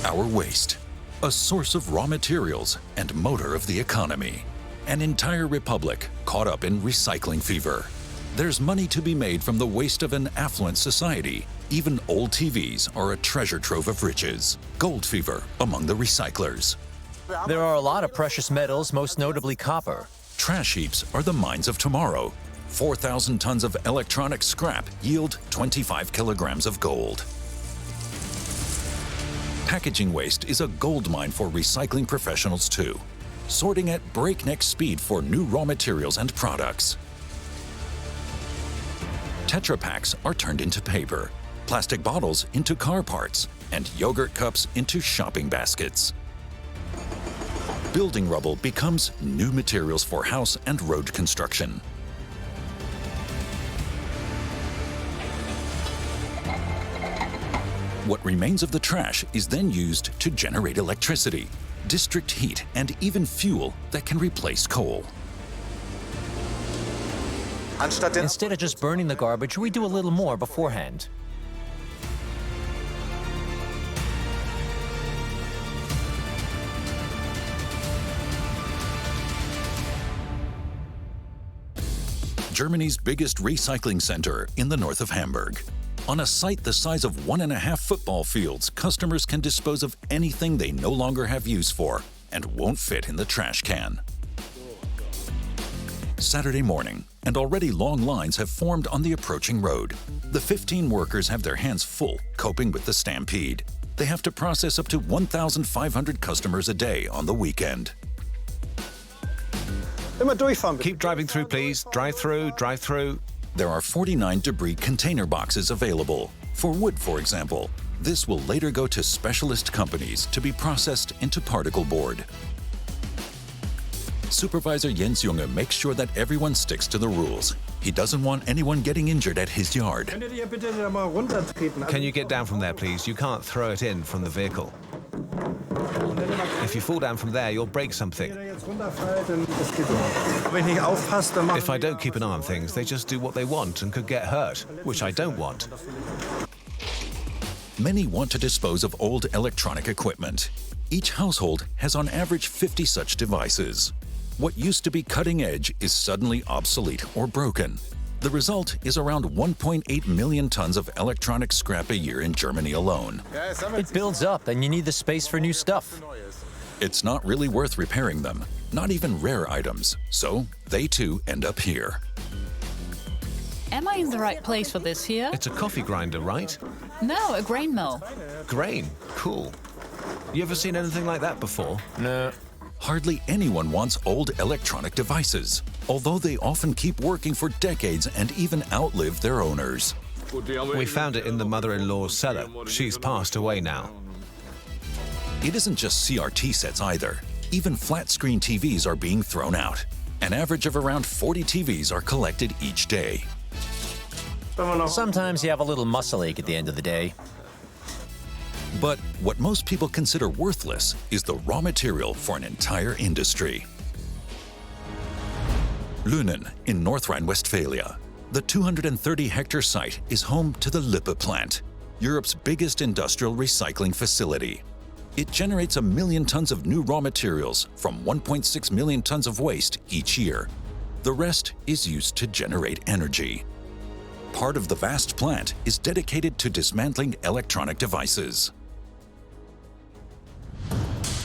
Our waste, a source of raw materials and motor of the economy. An entire republic caught up in recycling fever. There's money to be made from the waste of an affluent society. Even old TVs are a treasure trove of riches. Gold fever among the recyclers. There are a lot of precious metals, most notably copper. Trash heaps are the mines of tomorrow. 4,000 tons of electronic scrap yield 25 kilograms of gold. Packaging waste is a gold mine for recycling professionals too, sorting at breakneck speed for new raw materials and products. Tetra Paks are turned into paper, plastic bottles into car parts, and yogurt cups into shopping baskets. Building rubble becomes new materials for house and road construction. What remains of the trash is then used to generate electricity, district heat, and even fuel that can replace coal. Instead of just burning the garbage, we do a little more beforehand. Germany's biggest recycling center in the north of Hamburg. On a site the size of 1.5 football fields, customers can dispose of anything they no longer have use for and won't fit in the trash can. Saturday morning, and already long lines have formed on the approaching road. The 15 workers have their hands full coping with the stampede. They have to process up to 1,500 customers a day on the weekend. Keep driving through, please. Drive through, drive through. There are 49 debris container boxes available. For wood, for example, this will later go to specialist companies to be processed into particle board. Supervisor Jens Junge makes sure that everyone sticks to the rules. He doesn't want anyone getting injured at his yard. Can you get down from there, please? You can't throw it in from the vehicle. If you fall down from there, you'll break something. If I don't keep an eye on things, they just do what they want and could get hurt, which I don't want. Many want to dispose of old electronic equipment. Each household has on average 50 such devices. What used to be cutting edge is suddenly obsolete or broken. The result is around 1.8 million tons of electronic scrap a year in Germany alone. It builds up, and you need the space for new stuff. It's not really worth repairing them, not even rare items, so they too end up here. Am I in the right place for this here? It's a coffee grinder, right? No, a grain mill. Grain? Cool. You ever seen anything like that before? No. Hardly anyone wants old electronic devices, although they often keep working for decades and even outlive their owners. We found it in the mother-in-law's cellar. She's passed away now. It isn't just CRT sets either. Even flat-screen TVs are being thrown out. An average of around 40 TVs are collected each day. Sometimes you have a little muscle ache at the end of the day. But what most people consider worthless is the raw material for an entire industry. Lünen in North Rhine-Westphalia. The 230-hectare site is home to the Lippe plant, Europe's biggest industrial recycling facility. It generates 1 million tons of new raw materials from 1.6 million tons of waste each year. The rest is used to generate energy. Part of the vast plant is dedicated to dismantling electronic devices.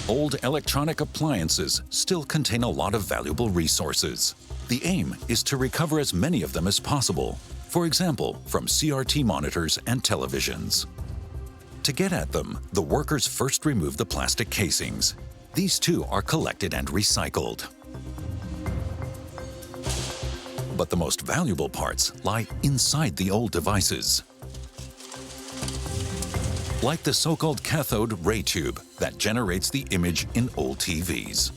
Old electronic appliances still contain a lot of valuable resources. The aim is to recover as many of them as possible, for example, from CRT monitors and televisions. To get at them, the workers first remove the plastic casings. These too are collected and recycled. But the most valuable parts lie inside the old devices. Like the so-called cathode ray tube that generates the image in old TVs.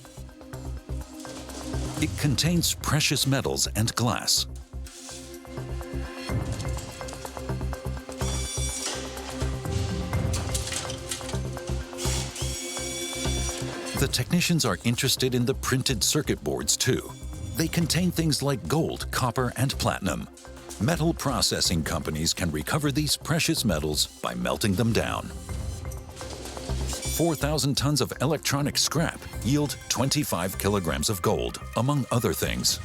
It contains precious metals and glass. The technicians are interested in the printed circuit boards too. They contain things like gold, copper, and platinum. Metal processing companies can recover these precious metals by melting them down. 4,000 tons of electronic scrap yield 25 kilograms of gold, among other things.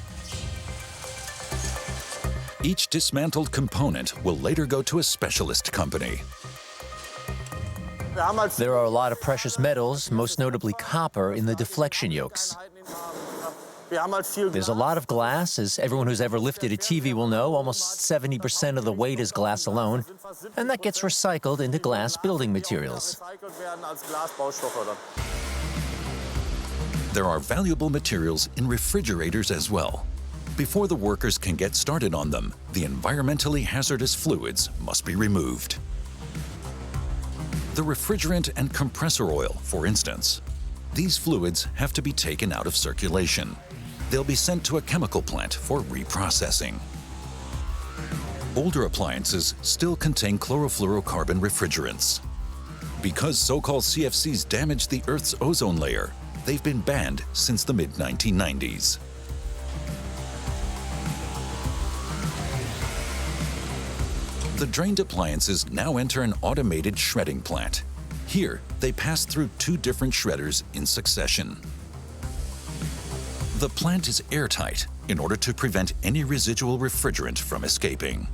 Each dismantled component will later go to a specialist company. There are a lot of precious metals, most notably copper, in the deflection yokes. There's a lot of glass. As everyone who's ever lifted a TV will know, almost 70% of the weight is glass alone, and that gets recycled into glass building materials. There are valuable materials in refrigerators as well. Before the workers can get started on them, the environmentally hazardous fluids must be removed. The refrigerant and compressor oil, for instance. These fluids have to be taken out of circulation. They'll be sent to a chemical plant for reprocessing. Older appliances still contain chlorofluorocarbon refrigerants. Because so-called CFCs damage the Earth's ozone layer, they've been banned since the mid-1990s. The drained appliances now enter an automated shredding plant. Here, they pass through 2 different shredders in succession. The plant is airtight in order to prevent any residual refrigerant from escaping.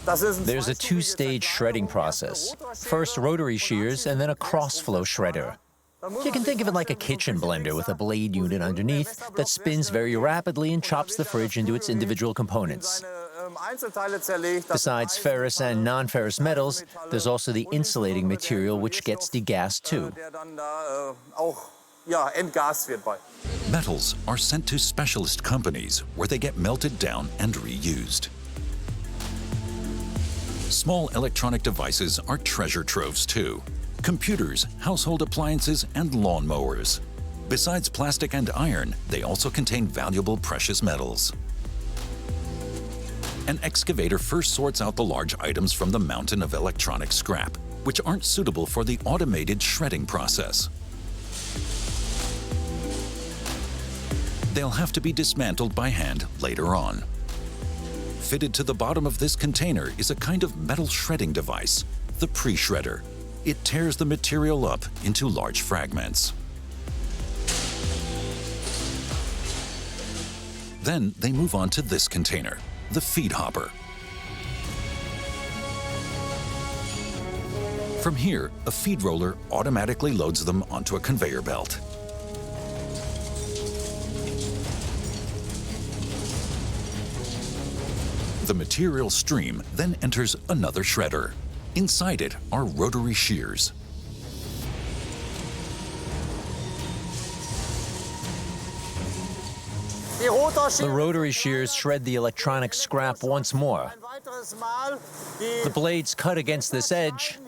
There's a 2-stage shredding process. First rotary shears and then a cross-flow shredder. You can think of it like a kitchen blender with a blade unit underneath that spins very rapidly and chops the fridge into its individual components. Besides ferrous and non-ferrous metals, there's also the insulating material which gets degassed too. Metals are sent to specialist companies where they get melted down and reused. Small electronic devices are treasure troves too. Computers, household appliances, and lawnmowers. Besides plastic and iron, they also contain valuable precious metals. An excavator first sorts out the large items from the mountain of electronic scrap, which aren't suitable for the automated shredding process. They'll have to be dismantled by hand later on. Fitted to the bottom of this container is a kind of metal shredding device, the pre-shredder. It tears the material up into large fragments. Then they move on to this container, the feed hopper. From here, a feed roller automatically loads them onto a conveyor belt. The material stream then enters another shredder. Inside it are rotary shears. The rotary shears shred the electronic scrap once more. The blades cut against this edge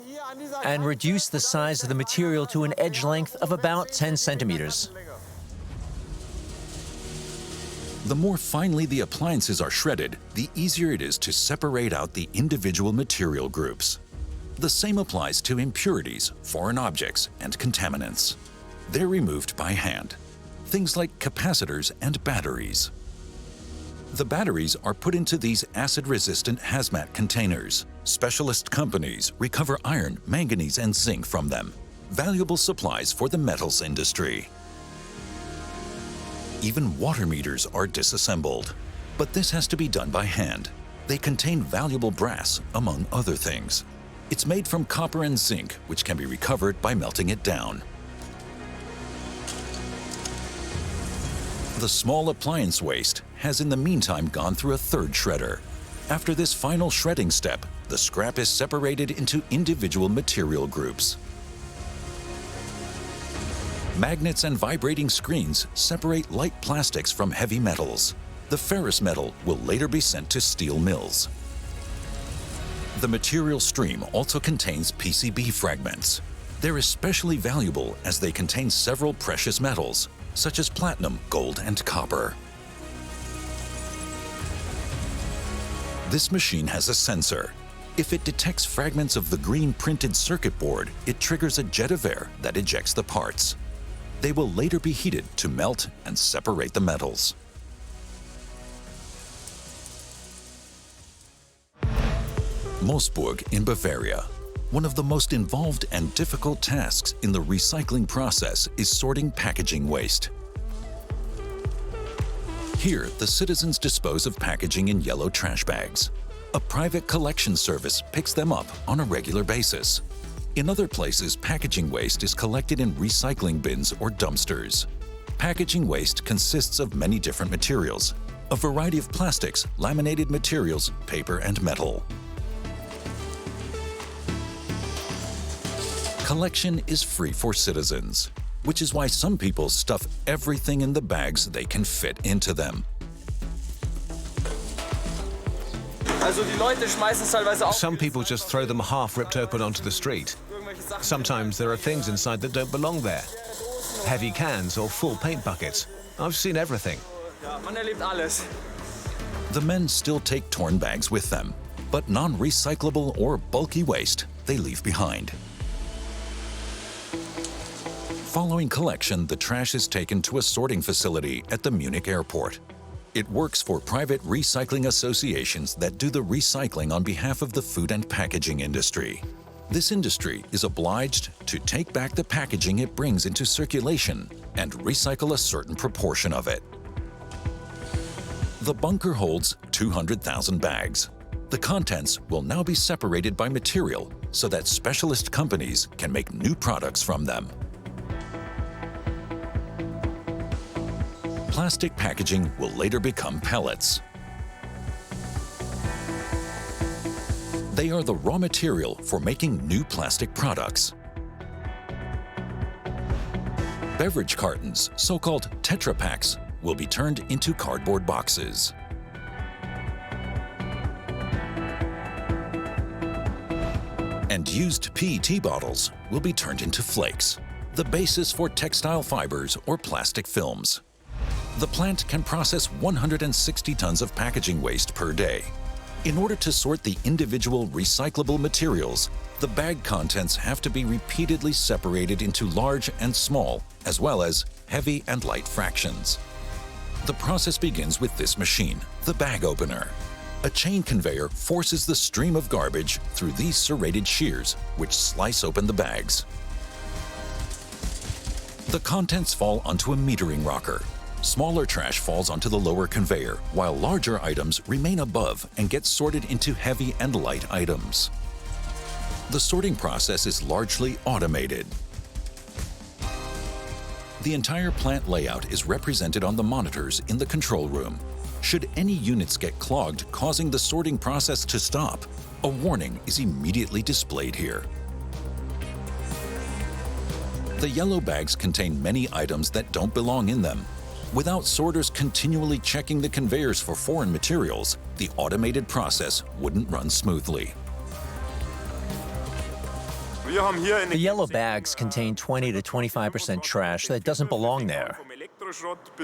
and reduce the size of the material to an edge length of about 10 centimeters. The more finely the appliances are shredded, the easier it is to separate out the individual material groups. The same applies to impurities, foreign objects, and contaminants. They're removed by hand. Things like capacitors and batteries. The batteries are put into these acid-resistant hazmat containers. Specialist companies recover iron, manganese, and zinc from them, valuable supplies for the metals industry. Even water meters are disassembled. But this has to be done by hand. They contain valuable brass, among other things. It's made from copper and zinc, which can be recovered by melting it down. The small appliance waste has in the meantime gone through a third shredder. After this final shredding step, the scrap is separated into individual material groups. Magnets and vibrating screens separate light plastics from heavy metals. The ferrous metal will later be sent to steel mills. The material stream also contains PCB fragments. They're especially valuable as they contain several precious metals, such as platinum, gold, and copper. This machine has a sensor. If it detects fragments of the green printed circuit board, it triggers a jet of air that ejects the parts. They will later be heated to melt and separate the metals. Moosburg in Bavaria. One of the most involved and difficult tasks in the recycling process is sorting packaging waste. Here, the citizens dispose of packaging in yellow trash bags. A private collection service picks them up on a regular basis. In other places, packaging waste is collected in recycling bins or dumpsters. Packaging waste consists of many different materials, a variety of plastics, laminated materials, paper, and metal. Collection is free for citizens, which is why some people stuff everything in the bags they can fit into them. Some people just throw them half ripped open onto the street. Sometimes there are things inside that don't belong there. Heavy cans or full paint buckets. I've seen everything. The men still take torn bags with them, but non-recyclable or bulky waste they leave behind. Following collection, the trash is taken to a sorting facility at the Munich airport. It works for private recycling associations that do the recycling on behalf of the food and packaging industry. This industry is obliged to take back the packaging it brings into circulation and recycle a certain proportion of it. The bunker holds 200,000 bags. The contents will now be separated by material so that specialist companies can make new products from them. Plastic packaging will later become pellets. They are the raw material for making new plastic products. Beverage cartons, so-called Tetra Paks, will be turned into cardboard boxes. And used PET bottles will be turned into flakes, the basis for textile fibers or plastic films. The plant can process 160 tons of packaging waste per day. In order to sort the individual recyclable materials, the bag contents have to be repeatedly separated into large and small, as well as heavy and light fractions. The process begins with this machine, the bag opener. A chain conveyor forces the stream of garbage through these serrated shears, which slice open the bags. The contents fall onto a metering rocker. Smaller trash falls onto the lower conveyor, while larger items remain above and get sorted into heavy and light items. The sorting process is largely automated. The entire plant layout is represented on the monitors in the control room. Should any units get clogged, causing the sorting process to stop, a warning is immediately displayed here. The yellow bags contain many items that don't belong in them. Without sorters continually checking the conveyors for foreign materials, the automated process wouldn't run smoothly. The yellow bags contain 20 to 25% trash that doesn't belong there.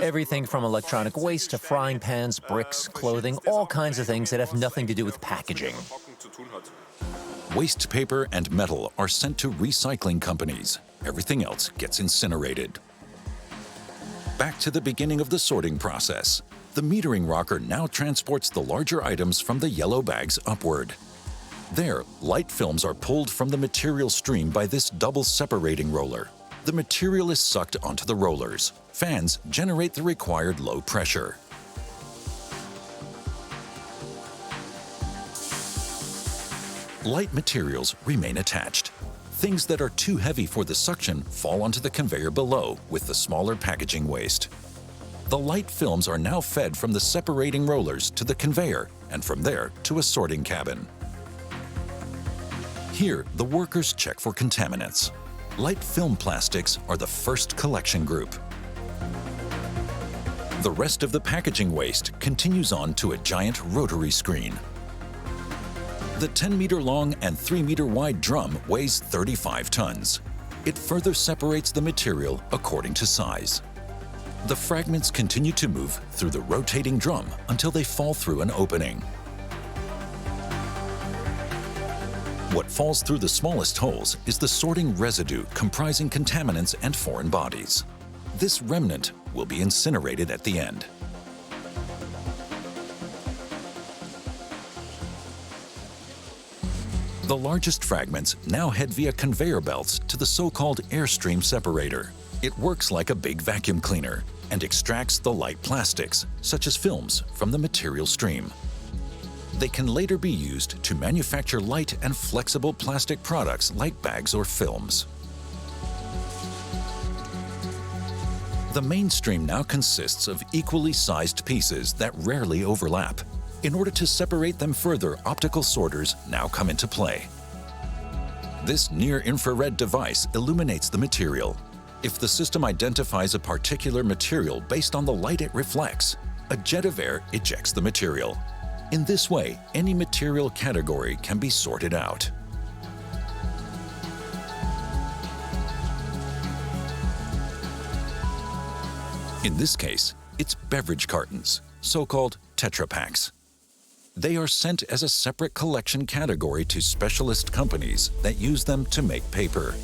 Everything from electronic waste to frying pans, bricks, clothing, all kinds of things that have nothing to do with packaging. Waste paper and metal are sent to recycling companies. Everything else gets incinerated. Back to the beginning of the sorting process. The metering rocker now transports the larger items from the yellow bags upward. There, light films are pulled from the material stream by this double separating roller. The material is sucked onto the rollers. Fans generate the required low pressure. Light materials remain attached. Things that are too heavy for the suction fall onto the conveyor below with the smaller packaging waste. The light films are now fed from the separating rollers to the conveyor and from there to a sorting cabin. Here, the workers check for contaminants. Light film plastics are the first collection group. The rest of the packaging waste continues on to a giant rotary screen. The 10-meter-long and 3-meter-wide drum weighs 35 tons. It further separates the material according to size. The fragments continue to move through the rotating drum until they fall through an opening. What falls through the smallest holes is the sorting residue comprising contaminants and foreign bodies. This remnant will be incinerated at the end. The largest fragments now head via conveyor belts to the so-called Airstream Separator. It works like a big vacuum cleaner and extracts the light plastics, such as films, from the material stream. They can later be used to manufacture light and flexible plastic products like bags or films. The mainstream now consists of equally sized pieces that rarely overlap. In order to separate them further, optical sorters now come into play. This near-infrared device illuminates the material. If the system identifies a particular material based on the light it reflects, a jet of air ejects the material. In this way, any material category can be sorted out. In this case, it's beverage cartons, so-called Tetra Paks. They are sent as a separate collection category to specialist companies that use them to make paper.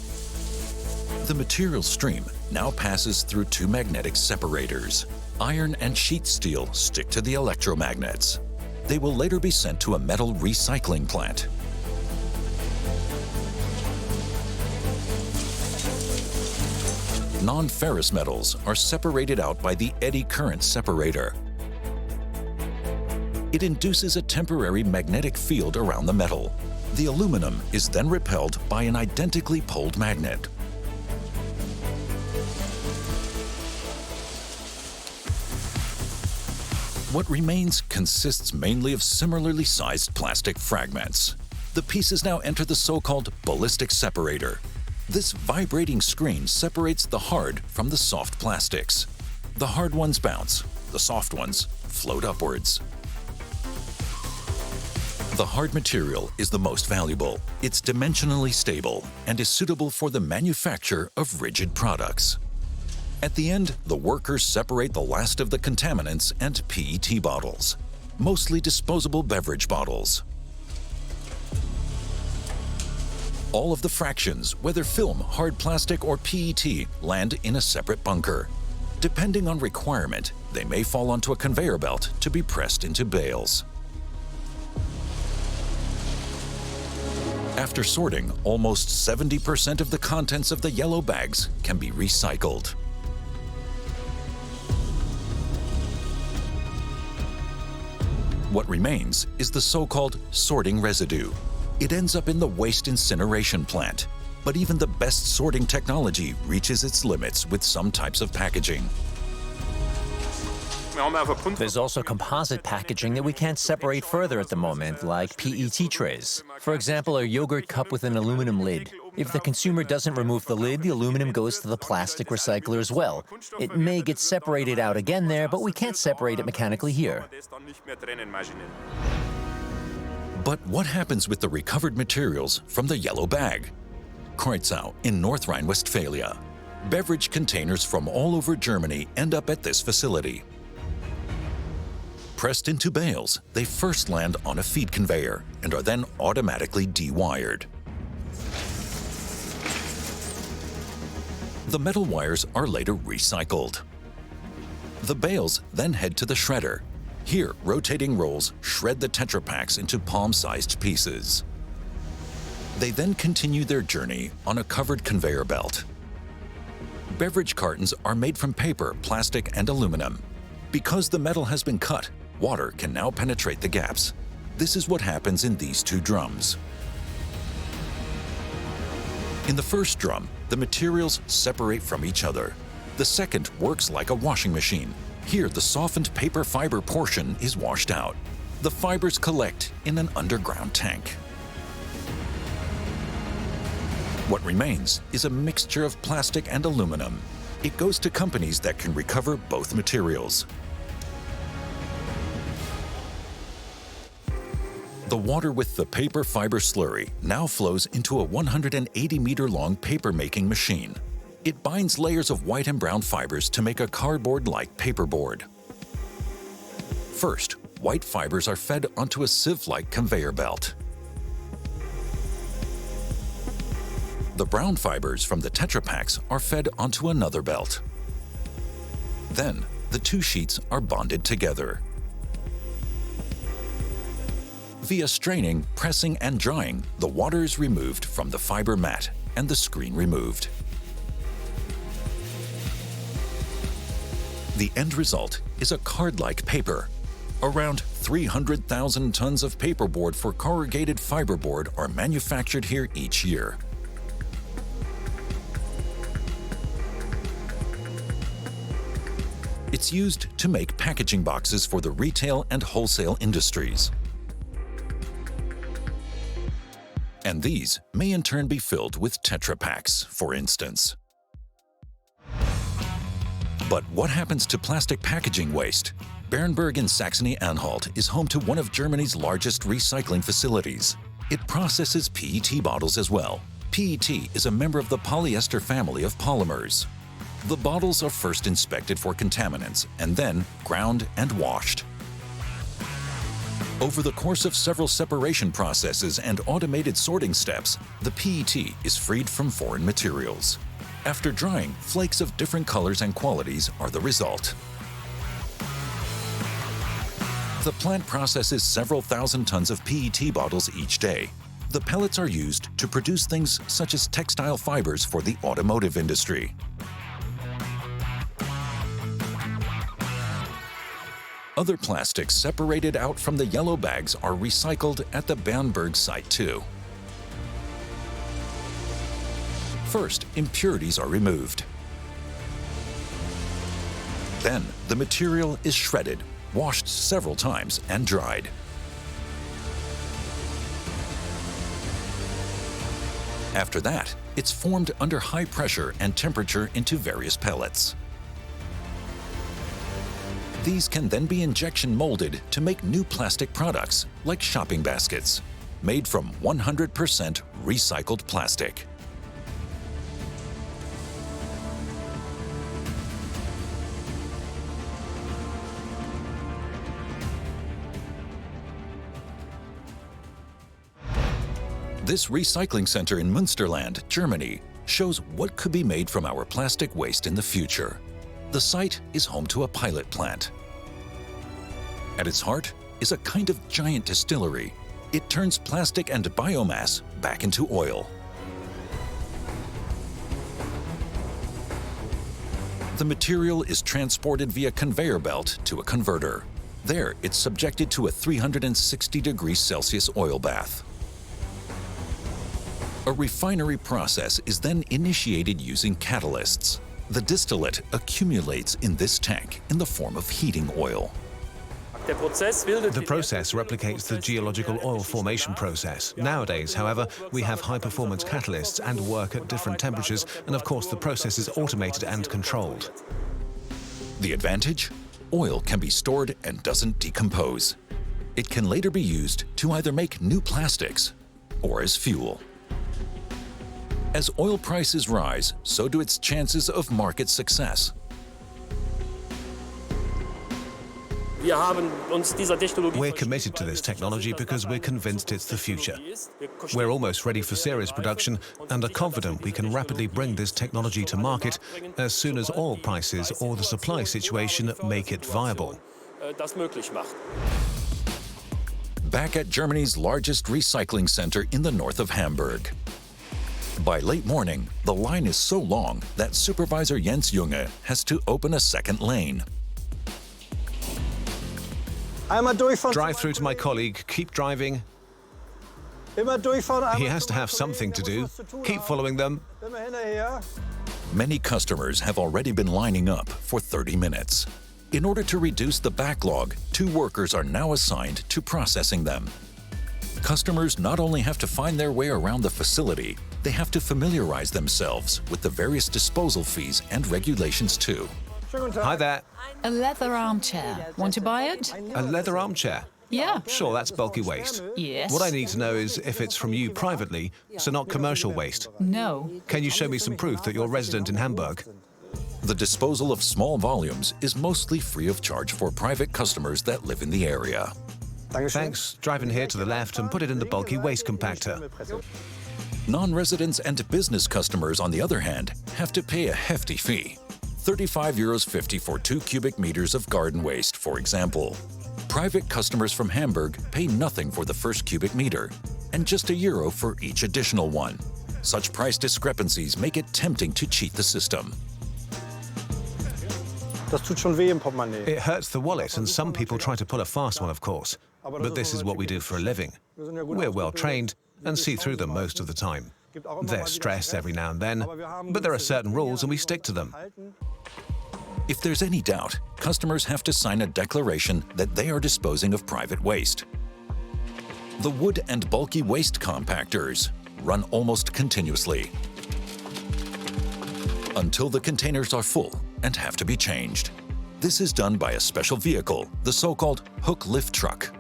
The material stream now passes through two magnetic separators. Iron and sheet steel stick to the electromagnets. They will later be sent to a metal recycling plant. Non-ferrous metals are separated out by the eddy current separator. It induces a temporary magnetic field around the metal. The aluminum is then repelled by an identically poled magnet. What remains consists mainly of similarly sized plastic fragments. The pieces now enter the so-called ballistic separator. This vibrating screen separates the hard from the soft plastics. The hard ones bounce, the soft ones float upwards. The hard material is the most valuable. It's dimensionally stable and is suitable for the manufacture of rigid products. At the end, the workers separate the last of the contaminants and PET bottles, mostly disposable beverage bottles. All of the fractions, whether film, hard plastic, or PET, land in a separate bunker. Depending on requirement, they may fall onto a conveyor belt to be pressed into bales. After sorting, almost 70% of the contents of the yellow bags can be recycled. What remains is the so-called sorting residue. It ends up in the waste incineration plant. But even the best sorting technology reaches its limits with some types of packaging. There's also composite packaging that we can't separate further at the moment, like PET trays. For example, a yogurt cup with an aluminum lid. If the consumer doesn't remove the lid, the aluminum goes to the plastic recycler as well. It may get separated out again there, but we can't separate it mechanically here. But what happens with the recovered materials from the yellow bag? Kreuzau in North Rhine-Westphalia. Beverage containers from all over Germany end up at this facility. Pressed into bales, they first land on a feed conveyor and are then automatically dewired. The metal wires are later recycled. The bales then head to the shredder. Here, rotating rolls shred the Tetra Paks into palm-sized pieces. They then continue their journey on a covered conveyor belt. Beverage cartons are made from paper, plastic, and aluminum. Because the metal has been cut, water can now penetrate the gaps. This is what happens in these two drums. In the first drum, the materials separate from each other. The second works like a washing machine. Here, the softened paper fiber portion is washed out. The fibers collect in an underground tank. What remains is a mixture of plastic and aluminum. It goes to companies that can recover both materials. The water with the paper fiber slurry now flows into a 180-meter-long paper-making machine. It binds layers of white and brown fibers to make a cardboard-like paperboard. First, white fibers are fed onto a sieve-like conveyor belt. The brown fibers from the Tetra Paks are fed onto another belt. Then, the two sheets are bonded together. Via straining, pressing, and drying, the water is removed from the fiber mat and the screen removed. The end result is a card-like paper. Around 300,000 tons of paperboard for corrugated fiberboard are manufactured here each year. It's used to make packaging boxes for the retail and wholesale industries. And these may in turn be filled with Tetra Paks, for instance. But what happens to plastic packaging waste? Bernburg in Saxony-Anhalt is home to one of Germany's largest recycling facilities. It processes PET bottles as well. PET is a member of the polyester family of polymers. The bottles are first inspected for contaminants and then ground and washed. Over the course of several separation processes and automated sorting steps, the PET is freed from foreign materials. After drying, flakes of different colors and qualities are the result. The plant processes several thousand tons of PET bottles each day. The pellets are used to produce things such as textile fibers for the automotive industry. Other plastics separated out from the yellow bags are recycled at the Bernburg site too. First, impurities are removed. Then, the material is shredded, washed several times, and dried. After that, it's formed under high pressure and temperature into various pellets. These can then be injection molded to make new plastic products, like shopping baskets, made from 100% recycled plastic. This recycling center in Münsterland, Germany, shows what could be made from our plastic waste in the future. The site is home to a pilot plant. At its heart is a kind of giant distillery. It turns plastic and biomass back into oil. The material is transported via conveyor belt to a converter. There, it's subjected to a 360 degrees Celsius oil bath. A refinery process is then initiated using catalysts. The distillate accumulates in this tank in the form of heating oil. The process replicates the geological oil formation process. Nowadays, however, we have high-performance catalysts and work at different temperatures, and of course the process is automated and controlled. The advantage? Oil can be stored and doesn't decompose. It can later be used to either make new plastics or as fuel. As oil prices rise, so do its chances of market success. We're committed to this technology because we're convinced it's the future. We're almost ready for series production and are confident we can rapidly bring this technology to market as soon as oil prices or the supply situation make it viable. Back at Germany's largest recycling center in the north of Hamburg. By late morning, the line is so long that Supervisor Jens Junge has to open a second lane. Drive through to my colleague, keep driving. He has to have something to do. Keep following them. Many customers have already been lining up for 30 minutes. In order to reduce the backlog, 2 workers are now assigned to processing them. Customers not only have to find their way around the facility, they have to familiarize themselves with the various disposal fees and regulations too. Hi there. A leather armchair. Want to buy it? A leather armchair? Yeah. Sure, that's bulky waste. Yes. What I need to know is if it's from you privately, so not commercial waste. No. Can you show me some proof that you're resident in Hamburg? The disposal of small volumes is mostly free of charge for private customers that live in the area. Thanks. Drive in here to the left and put it in the bulky waste compactor. Non-residents and business customers, on the other hand, have to pay a hefty fee. €35.50 for 2 cubic meters of garden waste, for example. Private customers from Hamburg pay nothing for the first cubic meter and just €1 for each additional one. Such price discrepancies make it tempting to cheat the system. It hurts the wallet, and some people try to pull a fast one, of course. But this is what we do for a living. We're well trained and see through them most of the time. There's stress every now and then, but there are certain rules and we stick to them. If there's any doubt, customers have to sign a declaration that they are disposing of private waste. The wood and bulky waste compactors run almost continuously until the containers are full and have to be changed. This is done by a special vehicle, the so-called hook lift truck.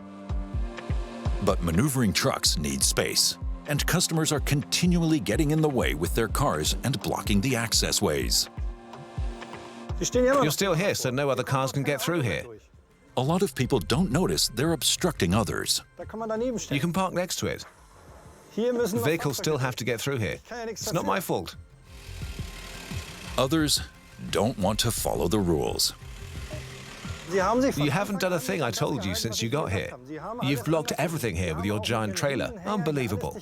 But maneuvering trucks need space, and customers are continually getting in the way with their cars and blocking the access ways. You're still here, so no other cars can get through here. A lot of people don't notice they're obstructing others. You can park next to it. Vehicles still have to get through here. It's not my fault. Others don't want to follow the rules. You haven't done a thing I told you since you got here. You've blocked everything here with your giant trailer. Unbelievable.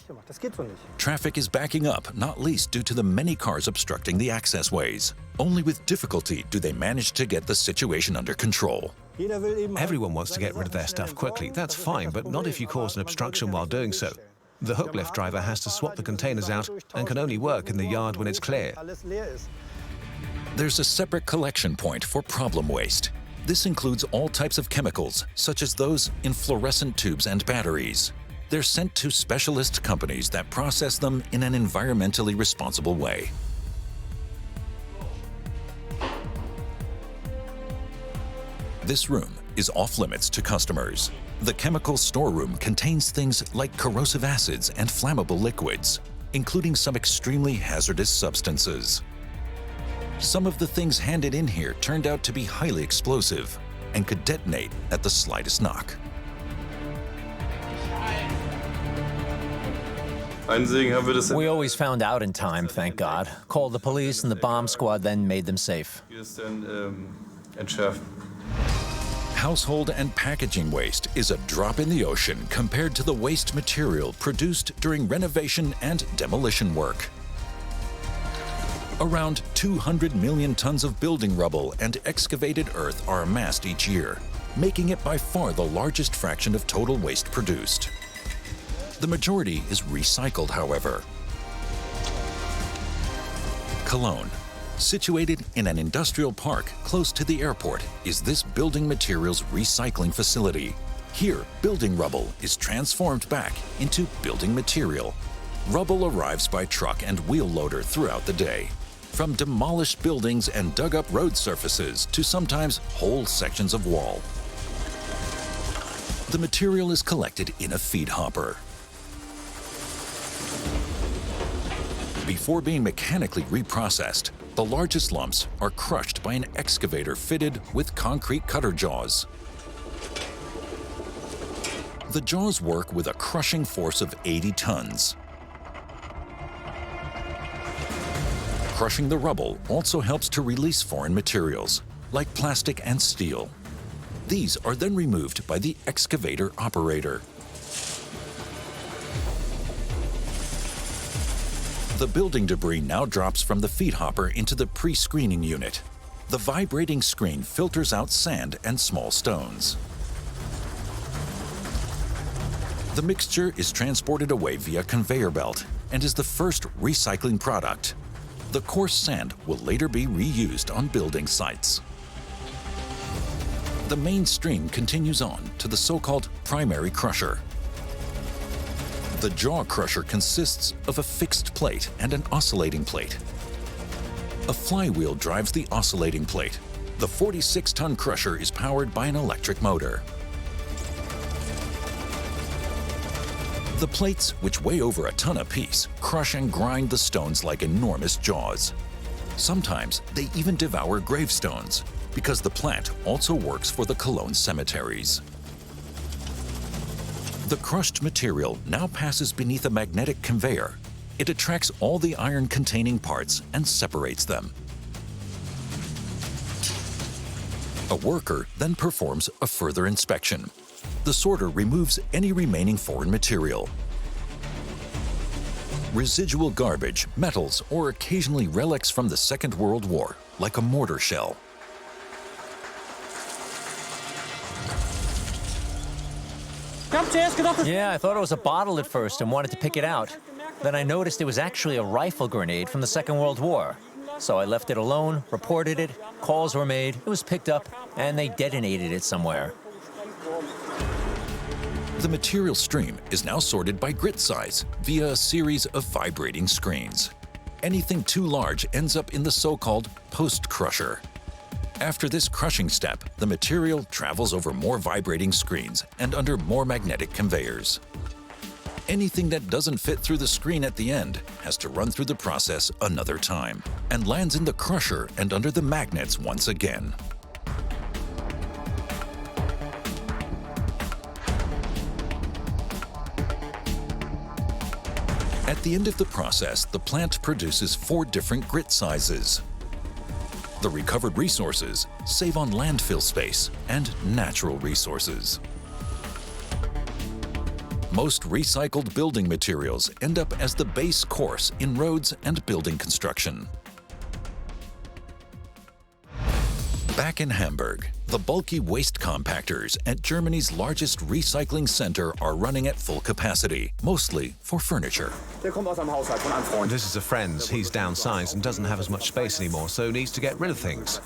Traffic is backing up, not least due to the many cars obstructing the access ways. Only with difficulty do they manage to get the situation under control. Everyone wants to get rid of their stuff quickly. That's fine, but not if you cause an obstruction while doing so. The hook lift driver has to swap the containers out and can only work in the yard when it's clear. There's a separate collection point for problem waste. This includes all types of chemicals, such as those in fluorescent tubes and batteries. They're sent to specialist companies that process them in an environmentally responsible way. This room is off-limits to customers. The chemical storeroom contains things like corrosive acids and flammable liquids, including some extremely hazardous substances. Some of the things handed in here turned out to be highly explosive and could detonate at the slightest knock. We always found out in time, thank God. Called the police and the bomb squad then made them safe. Household and packaging waste is a drop in the ocean compared to the waste material produced during renovation and demolition work. Around 200 million tons of building rubble and excavated earth are amassed each year, making it by far the largest fraction of total waste produced. The majority is recycled, however. Cologne, situated in an industrial park close to the airport, is this building materials recycling facility. Here, building rubble is transformed back into building material. Rubble arrives by truck and wheel loader throughout the day. From demolished buildings and dug-up road surfaces to sometimes whole sections of wall. The material is collected in a feed hopper. Before being mechanically reprocessed, the largest lumps are crushed by an excavator fitted with concrete cutter jaws. The jaws work with a crushing force of 80 tons. Crushing the rubble also helps to release foreign materials, like plastic and steel. These are then removed by the excavator operator. The building debris now drops from the feed hopper into the pre-screening unit. The vibrating screen filters out sand and small stones. The mixture is transported away via conveyor belt and is the first recycling product. The coarse sand will later be reused on building sites. The main stream continues on to the so-called primary crusher. The jaw crusher consists of a fixed plate and an oscillating plate. A flywheel drives the oscillating plate. The 46-ton crusher is powered by an electric motor. The plates, which weigh over a ton apiece, crush and grind the stones like enormous jaws. Sometimes they even devour gravestones, because the plant also works for the Cologne cemeteries. The crushed material now passes beneath a magnetic conveyor. It attracts all the iron-containing parts and separates them. A worker then performs a further inspection. The sorter removes any remaining foreign material. Residual garbage, metals, or occasionally relics from the Second World War, like a mortar shell. Yeah, I thought it was a bottle at first and wanted to pick it out. Then I noticed it was actually a rifle grenade from the Second World War. So I left it alone, reported it, calls were made, it was picked up, and they detonated it somewhere. The material stream is now sorted by grit size via a series of vibrating screens. Anything too large ends up in the so-called post-crusher. After this crushing step, the material travels over more vibrating screens and under more magnetic conveyors. Anything that doesn't fit through the screen at the end has to run through the process another time and lands in the crusher and under the magnets once again. At the end of the process, the plant produces 4 different grit sizes. The recovered resources save on landfill space and natural resources. Most recycled building materials end up as the base course in roads and building construction. Back in Hamburg, the bulky waste compactors at Germany's largest recycling center are running at full capacity, mostly for furniture. This is a friend's. He's downsized and doesn't have as much space anymore, so needs to get rid of things.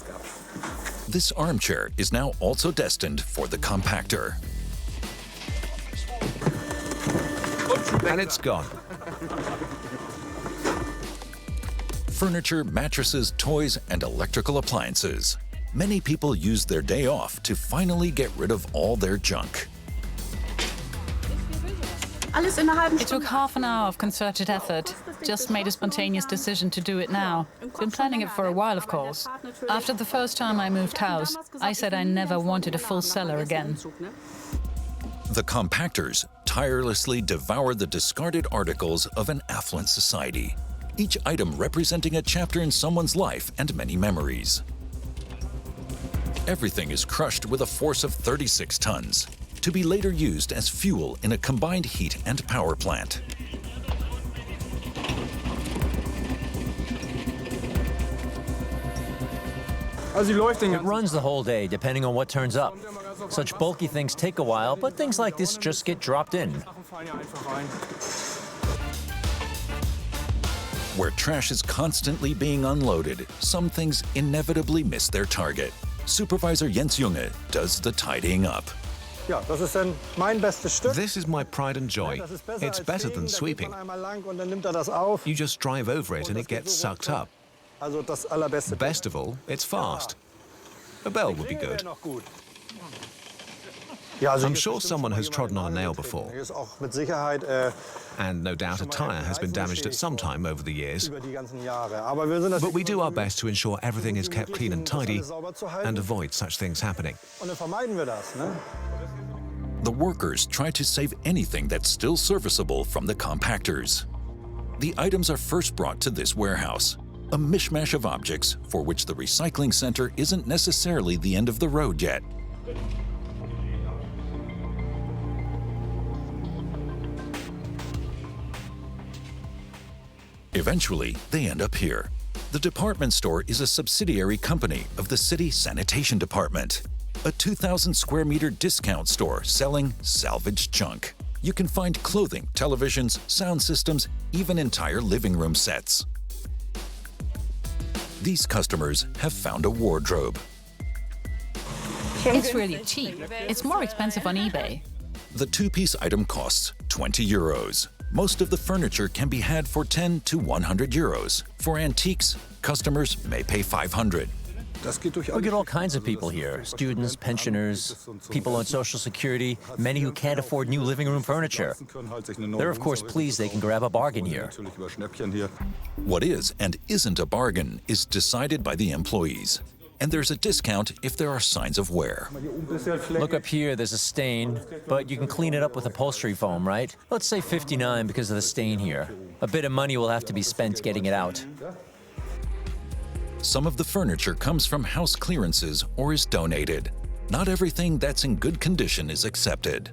This armchair is now also destined for the compactor. And it's gone. Furniture, mattresses, toys, and electrical appliances. Many people use their day off to finally get rid of all their junk. It took half an hour of concerted effort. Just made a spontaneous decision to do it now. Been planning it for a while, of course. After the first time I moved house, I said I never wanted a full cellar again. The compactors tirelessly devour the discarded articles of an affluent society, each item representing a chapter in someone's life and many memories. Everything is crushed with a force of 36 tons, to be later used as fuel in a combined heat and power plant. It runs the whole day, depending on what turns up. Such bulky things take a while, but things like this just get dropped in. Where trash is constantly being unloaded, some things inevitably miss their target. Supervisor Jens Junge does the tidying up. This is my pride and joy. It's better than sweeping. You just drive over it and it gets sucked up. Best of all, it's fast. A bell would be good. I'm sure someone has trodden on a nail before. And no doubt a tyre has been damaged at some time over the years. But we do our best to ensure everything is kept clean and tidy and avoid such things happening. The workers try to save anything that's still serviceable from the compactors. The items are first brought to this warehouse, a mishmash of objects for which the recycling center isn't necessarily the end of the road yet. Eventually, they end up here. The department store is a subsidiary company of the city sanitation department, a 2,000 square meter discount store selling salvaged junk. You can find clothing, televisions, sound systems, even entire living room sets. These customers have found a wardrobe. It's really cheap. It's more expensive on eBay. The two-piece item costs 20 euros. Most of the furniture can be had for 10 to 100 euros. For antiques, customers may pay 500. We get all kinds of people here. Students, pensioners, people on Social Security, many who can't afford new living room furniture. They're of course pleased they can grab a bargain here. What is and isn't a bargain is decided by the employees. And there's a discount if there are signs of wear. Look up here, there's a stain, but you can clean it up with upholstery foam, right? Let's say 59 because of the stain here. A bit of money will have to be spent getting it out. Some of the furniture comes from house clearances or is donated. Not everything that's in good condition is accepted.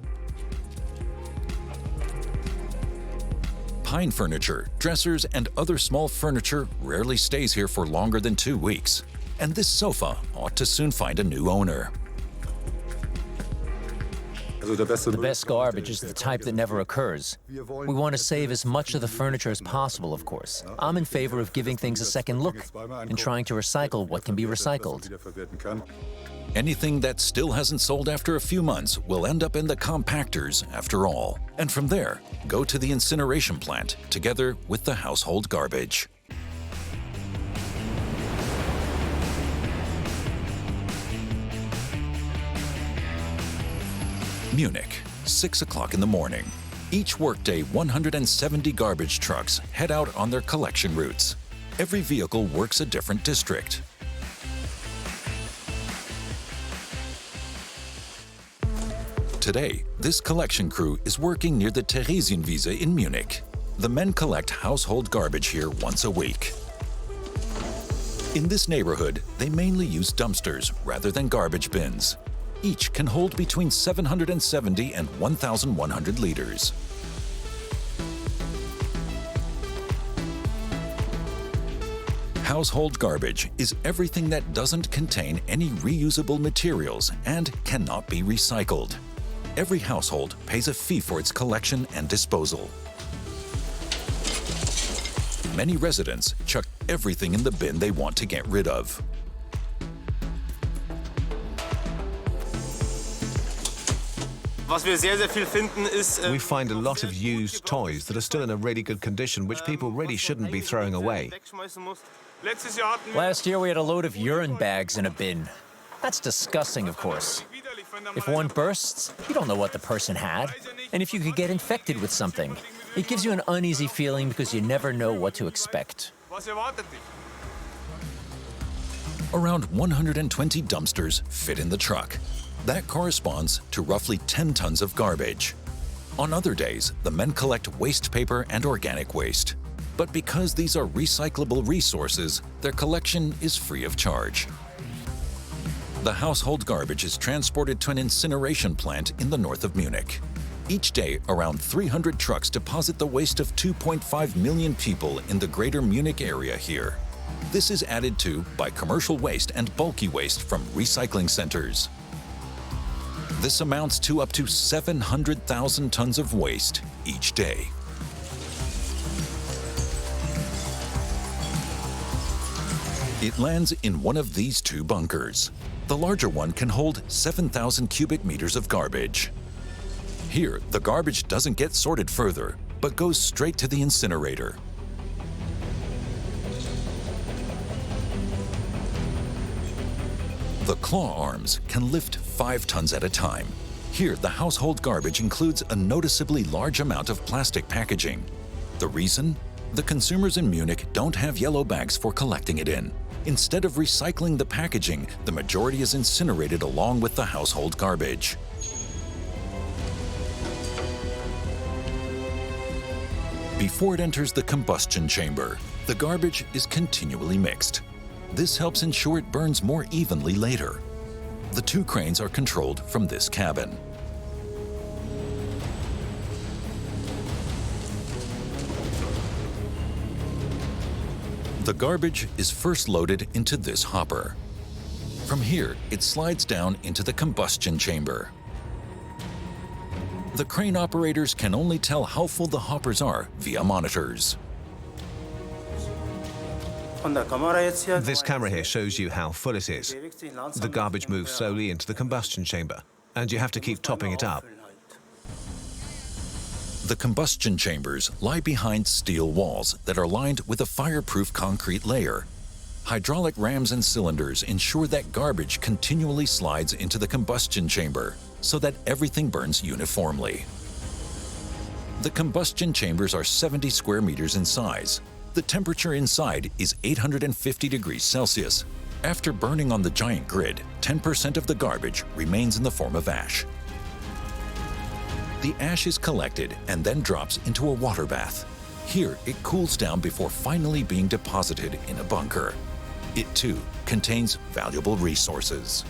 Pine furniture, dressers, and other small furniture rarely stays here for longer than 2 weeks, and this sofa ought to soon find a new owner. The best garbage is the type that never occurs. We want to save as much of the furniture as possible, of course. I'm in favor of giving things a second look and trying to recycle what can be recycled. Anything that still hasn't sold after a few months will end up in the compactors after all, and from there, go to the incineration plant together with the household garbage. Munich, 6 o'clock in the morning. Each workday, 170 garbage trucks head out on their collection routes. Every vehicle works a different district. Today, this collection crew is working near the Theresienwiese in Munich. The men collect household garbage here once a week. In this neighborhood, they mainly use dumpsters rather than garbage bins. Each can hold between 770 and 1,100 liters. Household garbage is everything that doesn't contain any reusable materials and cannot be recycled. Every household pays a fee for its collection and disposal. Many residents chuck everything in the bin they want to get rid of. We find a lot of used toys that are still in a really good condition, which people really shouldn't be throwing away. Last year we had a load of urine bags in a bin. That's disgusting, of course. If one bursts, you don't know what the person had, and if you could get infected with something. It gives you an uneasy feeling because you never know what to expect. Around 120 dumpsters fit in the truck. That corresponds to roughly 10 tons of garbage. On other days, the men collect waste paper and organic waste. But because these are recyclable resources, their collection is free of charge. The household garbage is transported to an incineration plant in the north of Munich. Each day, around 300 trucks deposit the waste of 2.5 million people in the greater Munich area here. This is added to by commercial waste and bulky waste from recycling centers. This amounts to up to 700,000 tons of waste each day. It lands in one of these two bunkers. The larger one can hold 7,000 cubic meters of garbage. Here, the garbage doesn't get sorted further, but goes straight to the incinerator. The claw arms can lift 5 tons at a time. Here, the household garbage includes a noticeably large amount of plastic packaging. The reason? The consumers in Munich don't have yellow bags for collecting it in. Instead of recycling the packaging, the majority is incinerated along with the household garbage. Before it enters the combustion chamber, the garbage is continually mixed. This helps ensure it burns more evenly later. The 2 cranes are controlled from this cabin. The garbage is first loaded into this hopper. From here, it slides down into the combustion chamber. The crane operators can only tell how full the hoppers are via monitors. This camera here shows you how full it is. The garbage moves slowly into the combustion chamber, and you have to keep topping it up. The combustion chambers lie behind steel walls that are lined with a fireproof concrete layer. Hydraulic rams and cylinders ensure that garbage continually slides into the combustion chamber so that everything burns uniformly. The combustion chambers are 70 square meters in size. The temperature inside is 850 degrees Celsius. After burning on the giant grid, 10% of the garbage remains in the form of ash. The ash is collected and then drops into a water bath. Here, it cools down before finally being deposited in a bunker. It too contains valuable resources.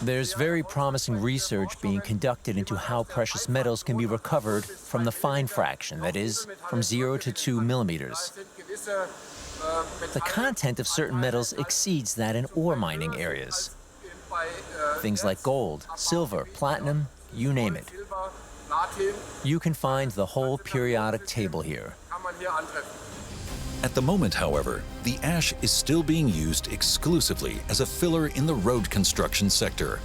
There's very promising research being conducted into how precious metals can be recovered from the fine fraction, that is, from 0 to 2 millimeters. The content of certain metals exceeds that in ore mining areas. Things like gold, silver, platinum, you name it. You can find the whole periodic table here. At the moment, however, the ash is still being used exclusively as a filler in the road construction sector.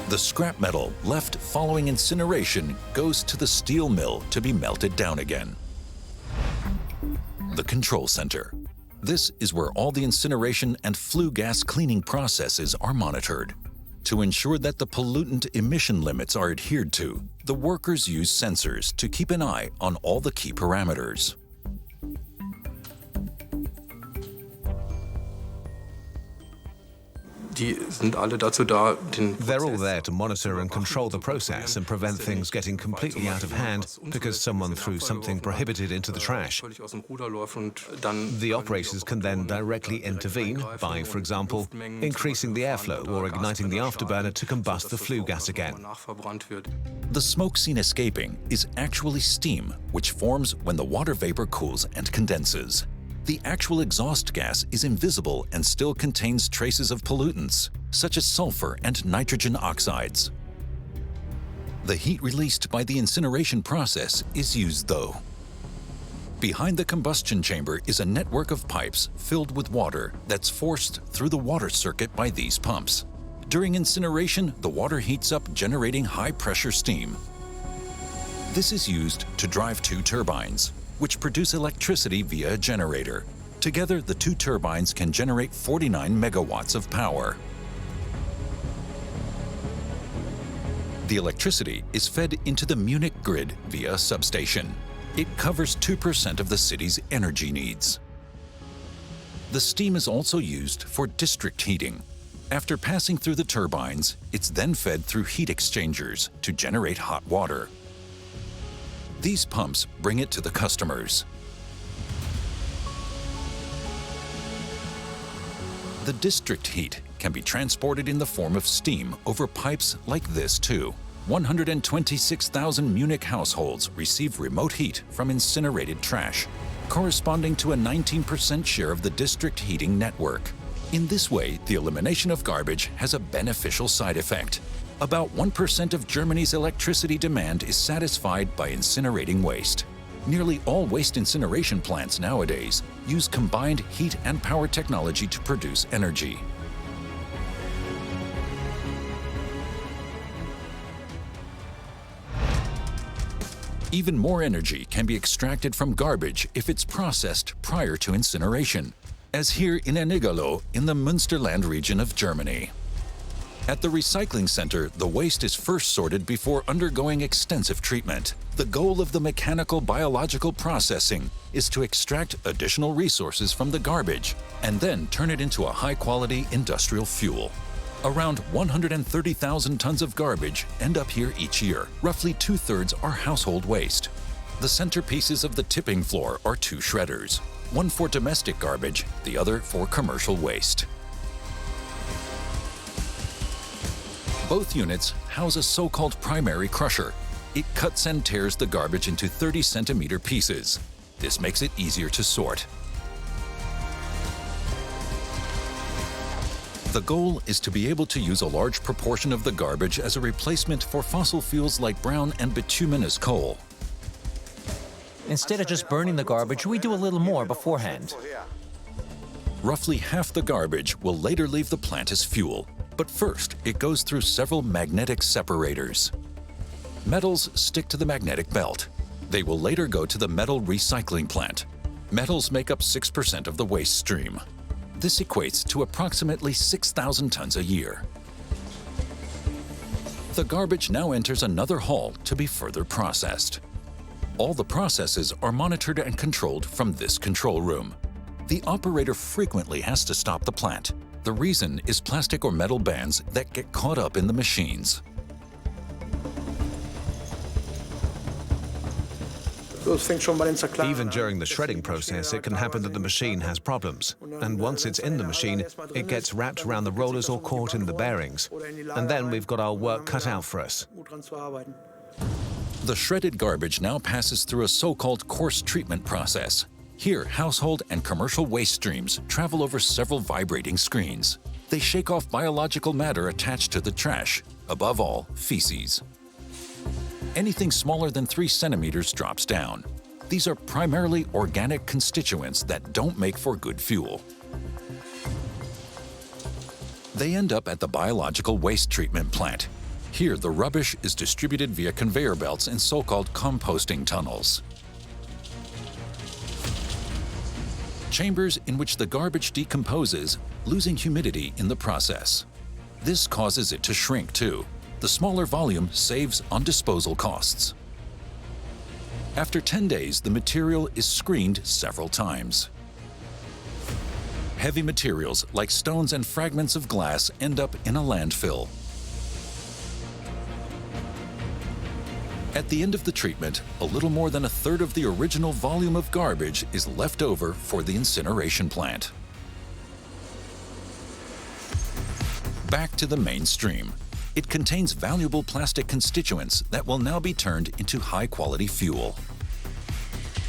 The scrap metal left following incineration goes to the steel mill to be melted down again. The control center. This is where all the incineration and flue gas cleaning processes are monitored. To ensure that the pollutant emission limits are adhered to, the workers use sensors to keep an eye on all the key parameters. They're all there to monitor and control the process and prevent things getting completely out of hand because someone threw something prohibited into the trash. The operators can then directly intervene by, for example, increasing the airflow or igniting the afterburner to combust the flue gas again. The smoke seen escaping is actually steam, which forms when the water vapor cools and condenses. The actual exhaust gas is invisible and still contains traces of pollutants, such as sulfur and nitrogen oxides. The heat released by the incineration process is used though. Behind the combustion chamber is a network of pipes filled with water that's forced through the water circuit by these pumps. During incineration, the water heats up, generating high-pressure steam. This is used to drive two turbines, which produce electricity via a generator. Together, the two turbines can generate 49 megawatts of power. The electricity is fed into the Munich grid via a substation. It covers 2% of the city's energy needs. The steam is also used for district heating. After passing through the turbines, it's then fed through heat exchangers to generate hot water. These pumps bring it to the customers. The district heat can be transported in the form of steam over pipes like this too. 126,000 Munich households receive remote heat from incinerated trash, corresponding to a 19% share of the district heating network. In this way, the elimination of garbage has a beneficial side effect. About 1% of Germany's electricity demand is satisfied by incinerating waste. Nearly all waste incineration plants nowadays use combined heat and power technology to produce energy. Even more energy can be extracted from garbage if it's processed prior to incineration, as here in Ennigerloh in the Münsterland region of Germany. At the recycling center, the waste is first sorted before undergoing extensive treatment. The goal of the mechanical biological processing is to extract additional resources from the garbage and then turn it into a high-quality industrial fuel. Around 130,000 tons of garbage end up here each year. Roughly 2/3 are household waste. The centerpieces of the tipping floor are two shredders, one for domestic garbage, the other for commercial waste. Both units house a so-called primary crusher. It cuts and tears the garbage into 30-centimeter pieces. This makes it easier to sort. The goal is to be able to use a large proportion of the garbage as a replacement for fossil fuels like brown and bituminous coal. Instead of just burning the garbage, we do a little more beforehand. Roughly half the garbage will later leave the plant as fuel, but first it goes through several magnetic separators. Metals stick to the magnetic belt. They will later go to the metal recycling plant. Metals make up 6% of the waste stream. This equates to approximately 6,000 tons a year. The garbage now enters another hall to be further processed. All the processes are monitored and controlled from this control room. The operator frequently has to stop the plant. The reason is plastic or metal bands that get caught up in the machines. Even during the shredding process, it can happen that the machine has problems. And once it's in the machine, it gets wrapped around the rollers or caught in the bearings. And then we've got our work cut out for us. The shredded garbage now passes through a so-called coarse treatment process. Here, household and commercial waste streams travel over several vibrating screens. They shake off biological matter attached to the trash, above all, feces. Anything smaller than 3 centimeters drops down. These are primarily organic constituents that don't make for good fuel. They end up at the biological waste treatment plant. Here, the rubbish is distributed via conveyor belts in so-called composting tunnels. Chambers in which the garbage decomposes, losing humidity in the process. This causes it to shrink too. The smaller volume saves on disposal costs. After 10 days, the material is screened several times. Heavy materials like stones and fragments of glass end up in a landfill. At the end of the treatment, a little more than a third of the original volume of garbage is left over for the incineration plant. Back to the mainstream. It contains valuable plastic constituents that will now be turned into high-quality fuel.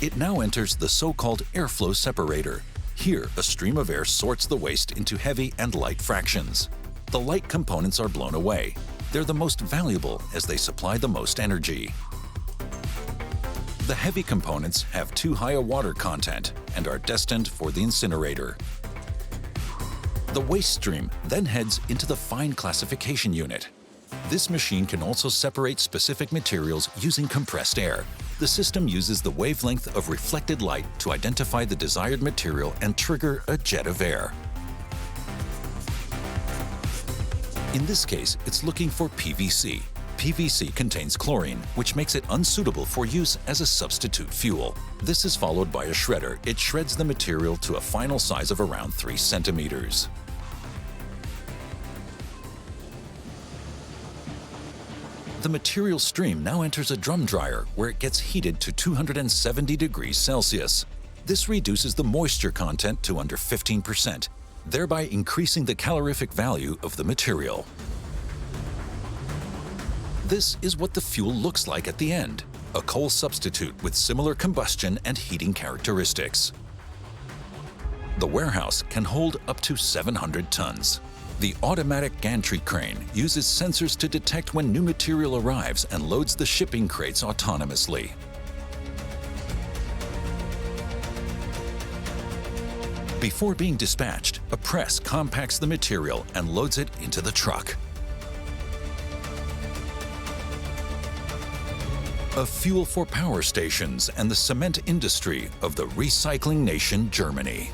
It now enters the so-called airflow separator. Here, a stream of air sorts the waste into heavy and light fractions. The light components are blown away. They're the most valuable as they supply the most energy. The heavy components have too high a water content and are destined for the incinerator. The waste stream then heads into the fine classification unit. This machine can also separate specific materials using compressed air. The system uses the wavelength of reflected light to identify the desired material and trigger a jet of air. In this case, it's looking for PVC. PVC contains chlorine, which makes it unsuitable for use as a substitute fuel. This is followed by a shredder. It shreds the material to a final size of around 3 centimeters. The material stream now enters a drum dryer where it gets heated to 270 degrees Celsius. This reduces the moisture content to under 15%, thereby increasing the calorific value of the material. This is what the fuel looks like at the end, a coal substitute with similar combustion and heating characteristics. The warehouse can hold up to 700 tons. The automatic gantry crane uses sensors to detect when new material arrives and loads the shipping crates autonomously. Before being dispatched, a press compacts the material and loads it into the truck. A fuel for power stations and the cement industry of the recycling nation Germany.